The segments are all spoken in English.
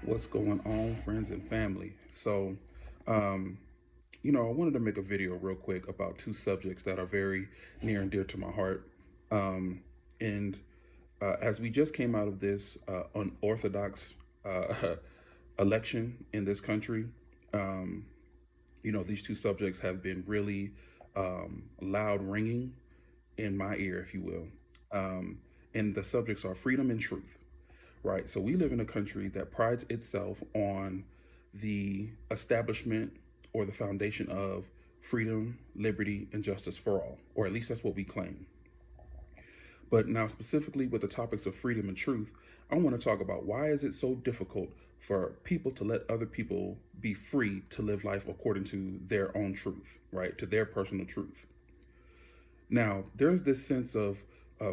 What's going on, friends and family? Um, I wanted to make a video real quick about two subjects that are very near and dear to my heart. Um, and as we just came out of this unorthodox uh, election in this country, um, these two subjects have been really loud ringing in my ear, if you will. Um, and the subjects are freedom and truth. Right. So we live in a country that prides itself on the establishment or the foundation of freedom, liberty, and justice for all, or at least that's what we claim. But now, specifically with the topics of freedom and truth, I want to talk about why is it so difficult for people to let other people be free to live life according to their own truth, right? To their personal truth. Now, there's this sense of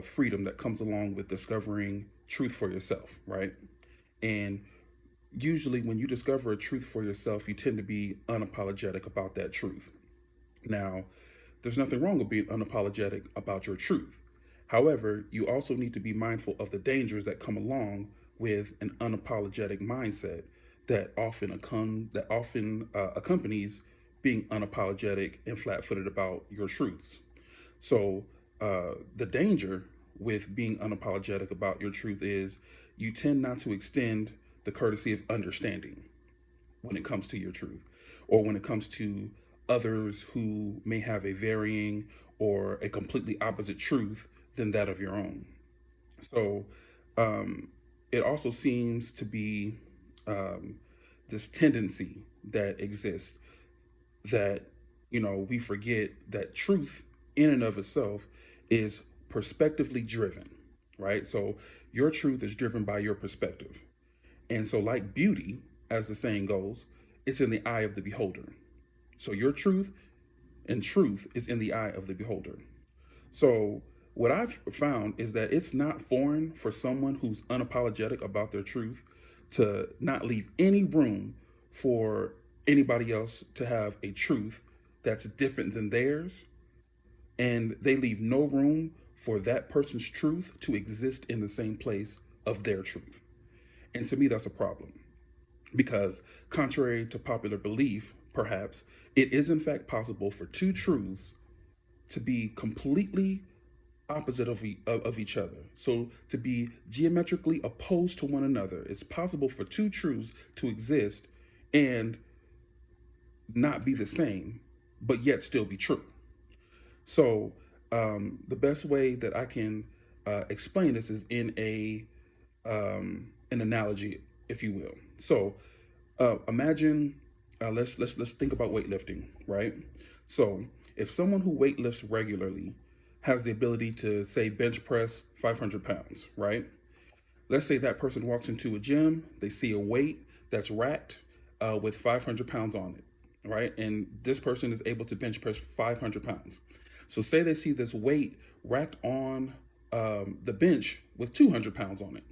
freedom that comes along with discovering truth for yourself, right? And usually, when you discover a truth for yourself, you tend to be unapologetic about that truth. Now, there's nothing wrong with being unapologetic about your truth. However, you also need to be mindful of the dangers that come along with an unapologetic mindset that often accompanies being unapologetic and flat-footed about your truths. So, the danger with being unapologetic about your truth is you tend not to extend the courtesy of understanding when it comes to your truth, or when it comes to others who may have a varying or a completely opposite truth than that of your own. So, um, it also seems to be um, this tendency that exists that we forget that truth in and of itself is perspectively driven, right? So your truth is driven by your perspective. And so, like beauty, as the saying goes, it's in the eye of the beholder. So your truth and truth is in the eye of the beholder. So what I've found is that it's not foreign for someone who's unapologetic about their truth to not leave any room for anybody else to have a truth that's different than theirs, and they leave no room for that person's truth to exist in the same place of their truth. And to me, that's a problem because, contrary to popular belief, perhaps, it is in fact possible for two truths to be completely opposite of each other. So to be geometrically opposed to one another, it's possible for two truths to exist and not be the same, but yet still be true. So the best way that I can explain this is in a an analogy, if you will. So imagine let's think about weightlifting, right? So if someone who weightlifts regularly has the ability to say bench press 500 pounds, right? Let's say that person walks into a gym, they see a weight that's racked with 500 pounds on it, right? And this person is able to bench press 500 pounds. So say they see this weight racked on the bench with 200 pounds on it,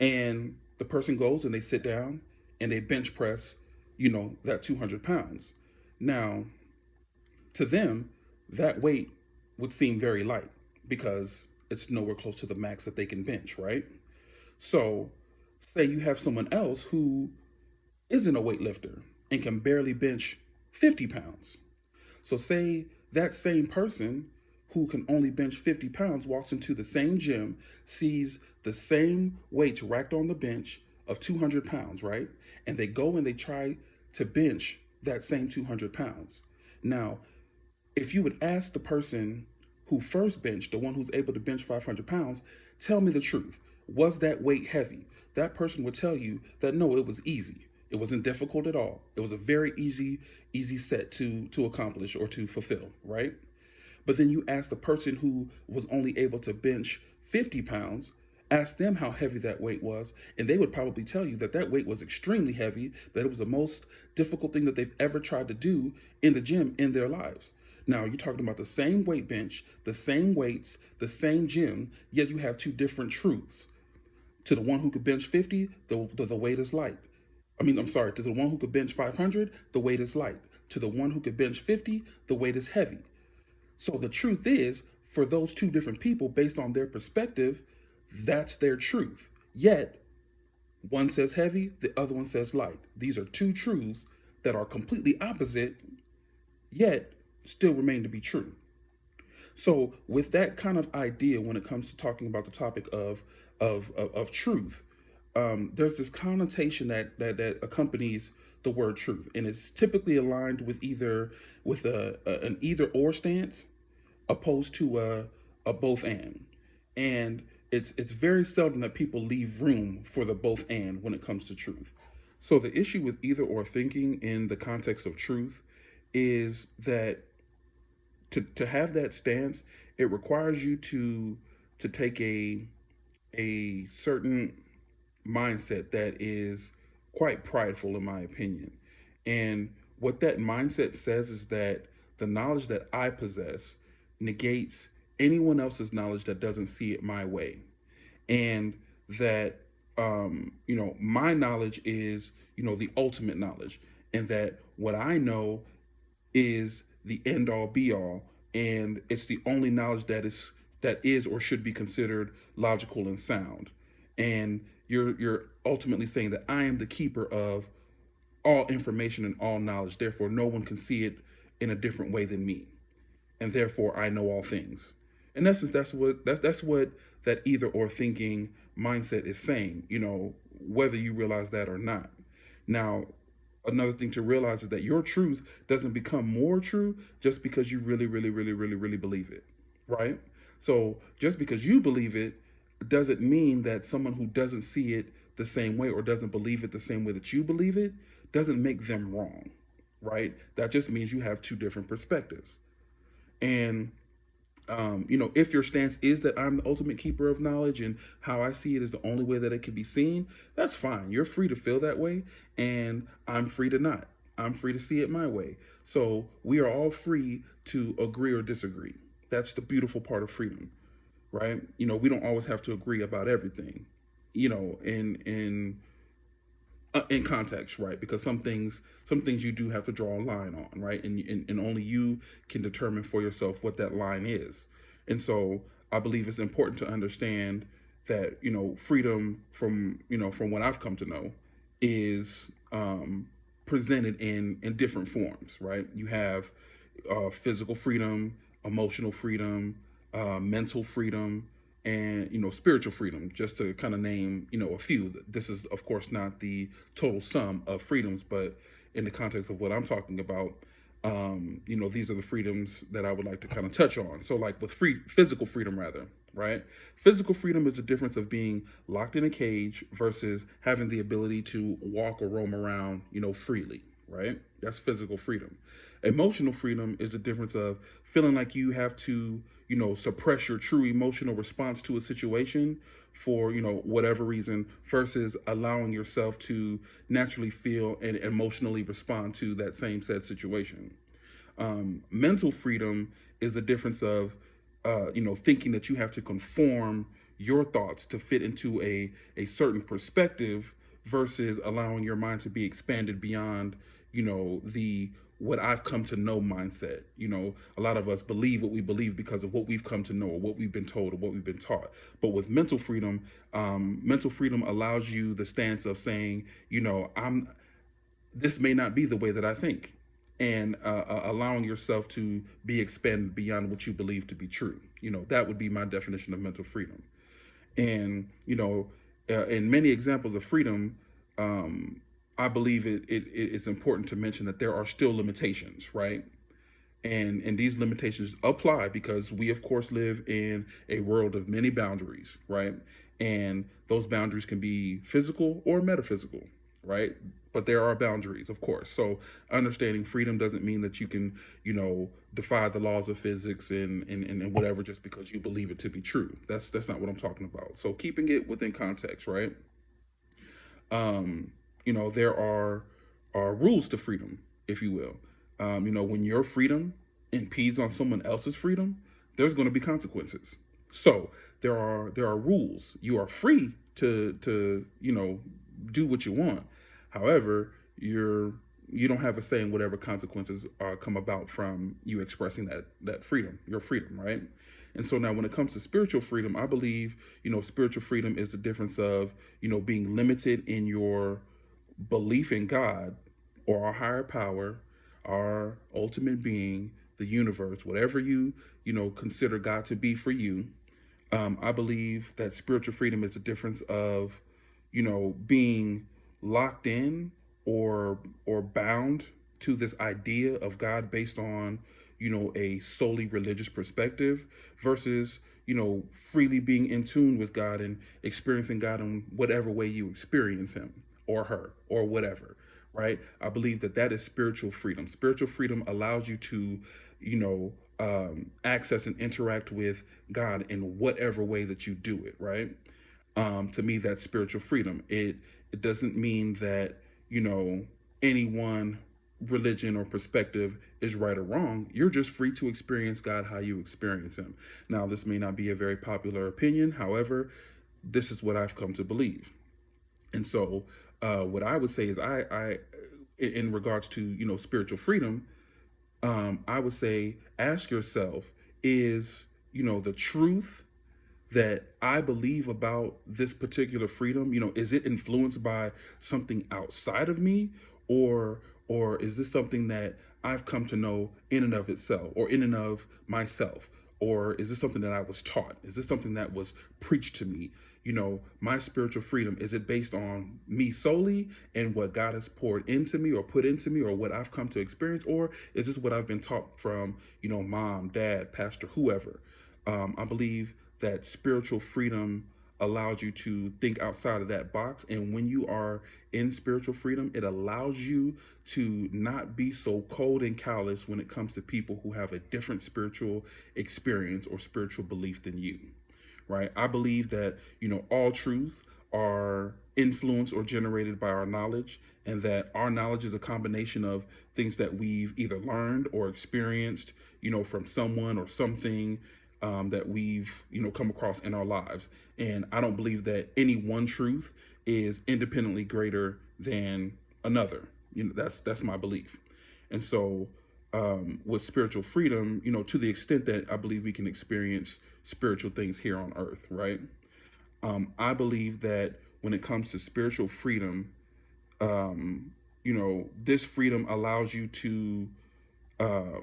and the person goes and they sit down and they bench press, that 200 pounds. Now, to them, that weight would seem very light because it's nowhere close to the max that they can bench, right? So, say you have someone else who isn't a weightlifter and can barely bench 50 pounds. So, say that same person who can only bench 50 pounds walks into the same gym, sees the same weights racked on the bench of 200 pounds, right? And they go and they try to bench that same 200 pounds. Now, if you would ask the person who first benched, the one who's able to bench 500 pounds, tell me the truth. Was that weight heavy? That person would tell you that no, it was easy. It wasn't difficult at all. It was a very easy set to accomplish or to fulfill, right? But then you ask the person who was only able to bench 50 pounds, ask them how heavy that weight was, and they would probably tell you that that weight was extremely heavy, that it was the most difficult thing that they've ever tried to do in the gym in their lives. Now, you're talking about the same weight bench, the same weights, the same gym, yet you have two different truths. To the one who could bench 50, the weight is light. I'm sorry, to the one who could bench 500, the weight is light. To the one who could bench 50, the weight is heavy. So the truth is, for those two different people, based on their perspective, that's their truth. Yet, One says heavy, the other one says light. These are two truths that are completely opposite, yet still remain to be true. So, with that kind of idea, when it comes to talking about the topic of truth, there's this connotation that accompanies the word truth, and it's typically aligned with an either or stance, opposed to a both and it's very seldom that people leave room for the both and when it comes to truth. So the issue with either or thinking in the context of truth is that to have that stance, it requires you to take a certain mindset that is quite prideful, in my opinion. And what that mindset says is that the knowledge that I possess negates anyone else's knowledge that doesn't see it my way. And that, my knowledge is, the ultimate knowledge. And that what I know is the end all be all. And it's the only knowledge that is or should be considered logical and sound. And you're ultimately saying that I am the keeper of all information and all knowledge. Therefore, no one can see it in a different way than me, and therefore I know all things. In essence, that's what that either or thinking mindset is saying. Whether you realize that or not. Now, another thing to realize is that your truth doesn't become more true just because you really, really, really, really, really believe it, right? So just because you believe it doesn't mean that someone who doesn't see it the same way or doesn't believe it the same way that you believe it doesn't make them wrong, right? That just means you have two different perspectives. And if your stance is that I'm the ultimate keeper of knowledge and how I see it is the only way that it can be seen, that's fine. You're free to feel that way, and I'm free to not. I'm free to see it my way. So we are all free to agree or disagree. That's the beautiful part of freedom, right? We don't always have to agree about everything, in context, right? Because some things you do have to draw a line on, right? And only you can determine for yourself what that line is. And so I believe it's important to understand that freedom from what I've come to know is presented in different forms, right? You have physical freedom, emotional freedom, mental freedom, and spiritual freedom, just to kind of name a few. This is of course not the total sum of freedoms, but in the context of what I'm talking about, these are the freedoms that I would like to kind of touch on. So like with physical freedom, rather, right? Physical freedom is the difference of being locked in a cage versus having the ability to walk or roam around freely, right? That's physical freedom. Emotional freedom is the difference of feeling like you have to suppress your true emotional response to a situation for whatever reason, versus allowing yourself to naturally feel and emotionally respond to that same said situation. Mental freedom is the difference of thinking that you have to conform your thoughts to fit into a certain perspective versus allowing your mind to be expanded beyond the what I've come to know mindset. A lot of us believe what we believe because of what we've come to know or what we've been told or what we've been taught. But with mental freedom allows you the stance of saying, I'm this may not be the way that I think, and allowing yourself to be expanded beyond what you believe to be true. That would be my definition of mental freedom. And in many examples of freedom, I believe it's important to mention that there are still limitations, right? And these limitations apply because we of course live in a world of many boundaries, right? And those boundaries can be physical or metaphysical, right? But there are boundaries, of course. So understanding freedom doesn't mean that you can defy the laws of physics and whatever just because you believe it to be true. That's not what I'm talking about. So keeping it within context, right? There are rules to freedom, if you will. When your freedom impedes on someone else's freedom, there's going to be consequences. So there are rules. You are free to do what you want. However, you don't have a say in whatever consequences come about from you expressing that freedom, your freedom, right? And so now when it comes to spiritual freedom, I believe, spiritual freedom is the difference of, being limited in your belief in God or our higher power, our ultimate being, the universe, whatever consider God to be for you. I believe that spiritual freedom is the difference of, being locked in or bound to this idea of God based on, a solely religious perspective versus, freely being in tune with God and experiencing God in whatever way you experience him or her or whatever, right? I believe that that is spiritual freedom. Spiritual freedom allows you to, access and interact with God in whatever way that you do it, right? To me, that's spiritual freedom. It doesn't mean that you know any one religion or perspective is right or wrong. You're just free to experience God how you experience Him. Now, this may not be a very popular opinion. However, this is what I've come to believe. And so, what I would say is, in regards to spiritual freedom, I would say ask yourself: is the truth that I believe about this particular freedom, is it influenced by something outside of me, or is this something that I've come to know in and of itself, or in and of myself, or is this something that I was taught? Is this something that was preached to me? My spiritual freedom, is it based on me solely and what God has poured into me or put into me or what I've come to experience, or is this what I've been taught from, mom, dad, pastor, whoever? I believe that spiritual freedom allows you to think outside of that box. And when you are in spiritual freedom, it allows you to not be so cold and callous when it comes to people who have a different spiritual experience or spiritual belief than you, right? I believe that, all truths are influenced or generated by our knowledge, and that our knowledge is a combination of things that we've either learned or experienced, from someone or something that we've, come across in our lives. And I don't believe that any one truth is independently greater than another. That's my belief. And so, with spiritual freedom, to the extent that I believe we can experience spiritual things here on earth, right? I believe that when it comes to spiritual freedom, this freedom allows you to uh,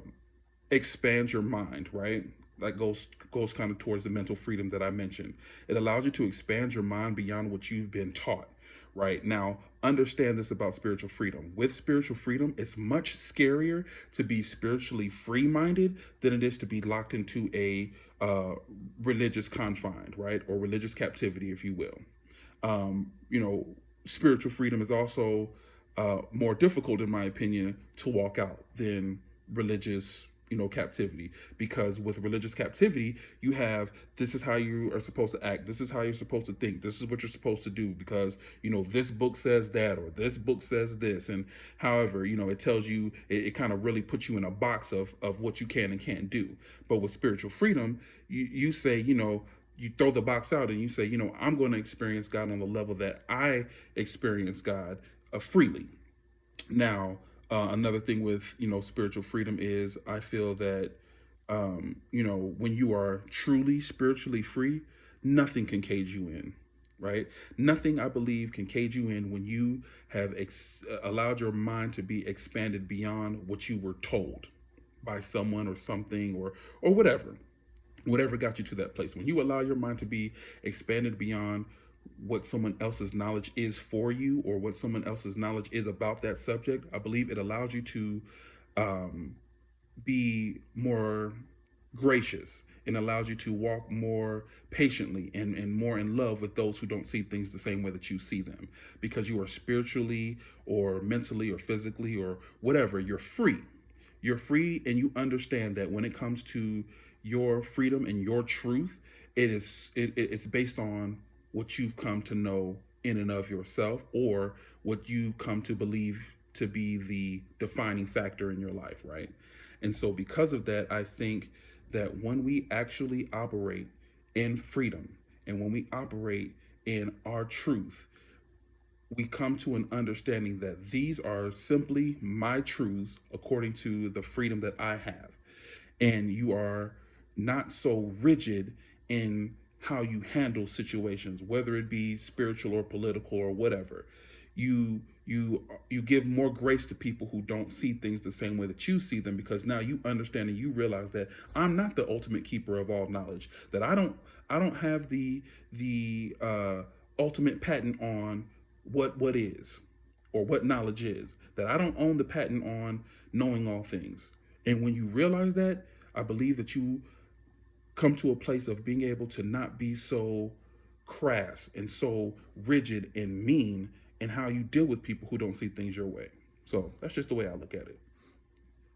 expand your mind, right? That goes kind of towards the mental freedom that I mentioned. It allows you to expand your mind beyond what you've been taught, right? Now, understand this about spiritual freedom. With spiritual freedom, it's much scarier to be spiritually free-minded than it is to be locked into a religious confine, right? Or religious captivity, if you will. Um, you know, Spiritual freedom is also more difficult, in my opinion, to walk out than religious captivity, because with religious captivity you have, this is how you are supposed to act, this is how you're supposed to think, this is what you're supposed to do, because this book says that, or this book says this, and however it tells you, it kind of really puts you in a box of what you can and can't do. But with spiritual freedom, you say, you throw the box out and you say, I'm going to experience God on the level that I experience God freely. Now, another thing with spiritual freedom is, I feel that when you are truly spiritually free, nothing can cage you in, right? Nothing, I believe, can cage you in when you have allowed your mind to be expanded beyond what you were told by someone or something, or whatever got you to that place. When you allow your mind to be expanded beyond what someone else's knowledge is for you, or what someone else's knowledge is about that subject, I believe it allows you to um, be more gracious, and allows you to walk more patiently and more in love with those who don't see things the same way that you see them, because you are spiritually or mentally or physically or whatever, you're free. You're free, and you understand that when it comes to your freedom and your truth, it's based on what you've come to know in and of yourself, or what you come to believe to be the defining factor in your life, right? And so, because of that, I think that when we actually operate in freedom, and when we operate in our truth, we come to an understanding that these are simply my truths according to the freedom that I have. And you are not so rigid in how you handle situations, whether it be spiritual or political or whatever. You give more grace to people who don't see things the same way that you see them, because now you understand and you realize that I'm not the ultimate keeper of all knowledge. That I don't have the ultimate patent on what is or what knowledge is. That I don't own the patent on knowing all things. And when you realize that, I believe that you come to a place of being able to not be so crass and so rigid and mean in how you deal with people who don't see things your way. So that's just the way I look at it.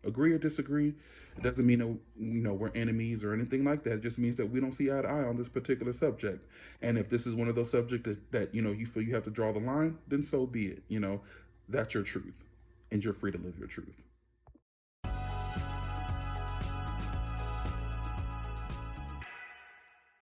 Agree or disagree, it doesn't mean that we're enemies or anything like that. It just means that we don't see eye to eye on this particular subject. And if this is one of those subjects that you feel you have to draw the line, then so be it. That's your truth, and you're free to live your truth.